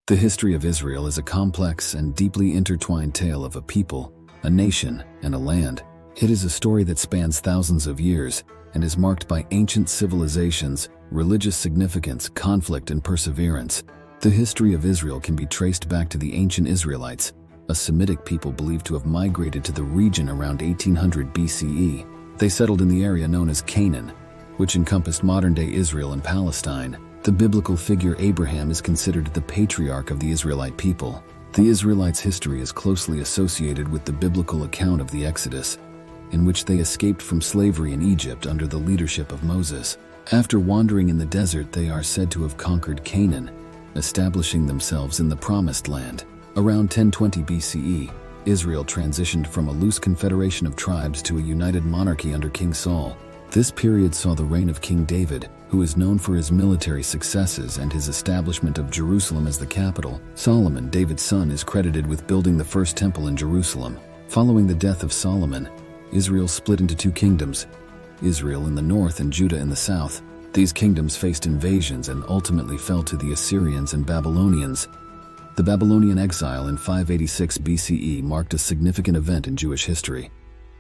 The history of Israel is a complex and deeply intertwined tale of a people, a nation, and a land. It is a story that spans thousands of years and is marked by ancient civilizations, religious significance, conflict, and perseverance. The history of Israel can be traced back to the ancient Israelites, a Semitic people believed to have migrated to the region around 1800 BCE. They settled in the area known as Canaan, which encompassed modern-day Israel and Palestine. The biblical figure Abraham is considered the patriarch of the Israelite people. The Israelites' history is closely associated with the biblical account of the Exodus, in which they escaped from slavery in Egypt under the leadership of Moses. After wandering in the desert, they are said to have conquered Canaan, establishing themselves in the Promised Land. Around 1020 BCE, Israel transitioned from a loose confederation of tribes to a united monarchy under King Saul. This period saw the reign of King David, who is known for his military successes and his establishment of Jerusalem as the capital. Solomon, David's son, is credited with building the first temple in Jerusalem. Following the death of Solomon, Israel split into two kingdoms, Israel in the north and Judah in the south. These kingdoms faced invasions and ultimately fell to the Assyrians and Babylonians. The Babylonian exile in 586 BCE marked a significant event in Jewish history,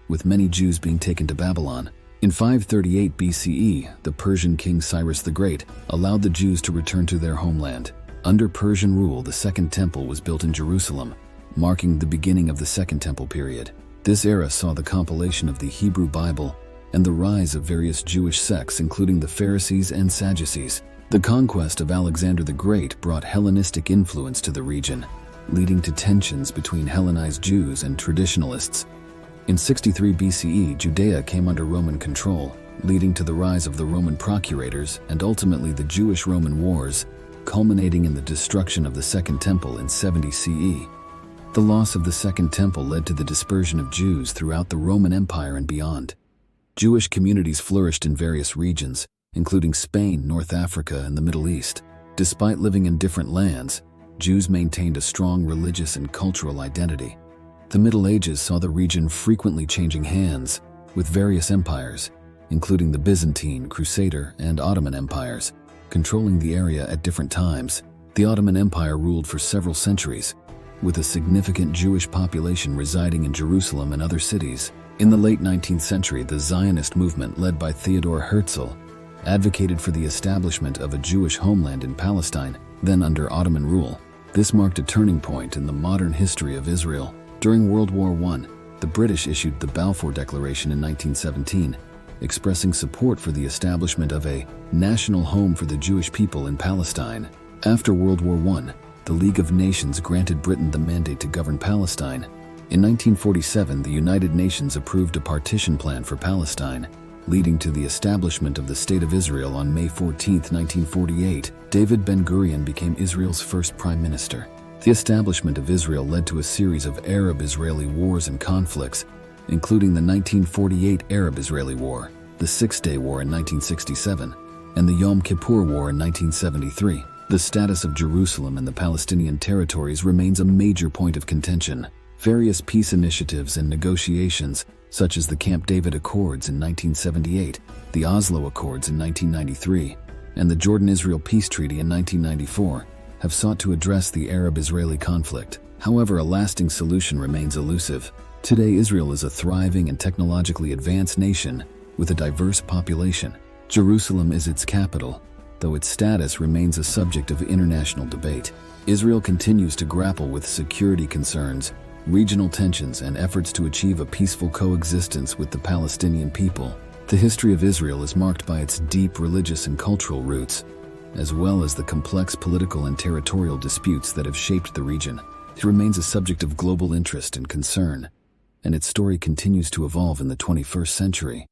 with many Jews being taken to Babylon. In 538 BCE, the Persian king Cyrus the Great allowed the Jews to return to their homeland. Under Persian rule, the Second Temple was built in Jerusalem, marking the beginning of the Second Temple period. This era saw the compilation of the Hebrew Bible and the rise of various Jewish sects, including the Pharisees and Sadducees. The conquest of Alexander the Great brought Hellenistic influence to the region, leading to tensions between Hellenized Jews and traditionalists. In 63 BCE, Judea came under Roman control, leading to the rise of the Roman procurators and ultimately the Jewish-Roman Wars, culminating in the destruction of the Second Temple in 70 CE. The loss of the Second Temple led to the dispersion of Jews throughout the Roman Empire and beyond. Jewish communities flourished in various regions, including Spain, North Africa, and the Middle East. Despite living in different lands, Jews maintained a strong religious and cultural identity. The Middle Ages saw the region frequently changing hands, with various empires, including the Byzantine, Crusader, and Ottoman empires, controlling the area at different times. The Ottoman Empire ruled for several centuries, with a significant Jewish population residing in Jerusalem and other cities. In the late 19th century, the Zionist movement, led by Theodor Herzl, advocated for the establishment of a Jewish homeland in Palestine, then under Ottoman rule. This marked a turning point in the modern history of Israel. During World War I, the British issued the Balfour Declaration in 1917, expressing support for the establishment of a national home for the Jewish people in Palestine. After World War I, the League of Nations granted Britain the mandate to govern Palestine. In 1947, the United Nations approved a partition plan for Palestine, leading to the establishment of the State of Israel on May 14, 1948. David Ben-Gurion became Israel's first prime minister. The establishment of Israel led to a series of Arab-Israeli wars and conflicts, including the 1948 Arab-Israeli War, the Six-Day War in 1967, and the Yom Kippur War in 1973. The status of Jerusalem and the Palestinian territories remains a major point of contention. Various peace initiatives and negotiations, such as the Camp David Accords in 1978, the Oslo Accords in 1993, and the Jordan-Israel Peace Treaty in 1994, have sought to address the Arab-Israeli conflict. However, a lasting solution remains elusive. Today, Israel is a thriving and technologically advanced nation with a diverse population. Jerusalem is its capital, though its status remains a subject of international debate. Israel continues to grapple with security concerns, regional tensions, and efforts to achieve a peaceful coexistence with the Palestinian people. The history of Israel is marked by its deep religious and cultural roots, as well as the complex political and territorial disputes that have shaped the region. It remains a subject of global interest and concern, and its story continues to evolve in the 21st century.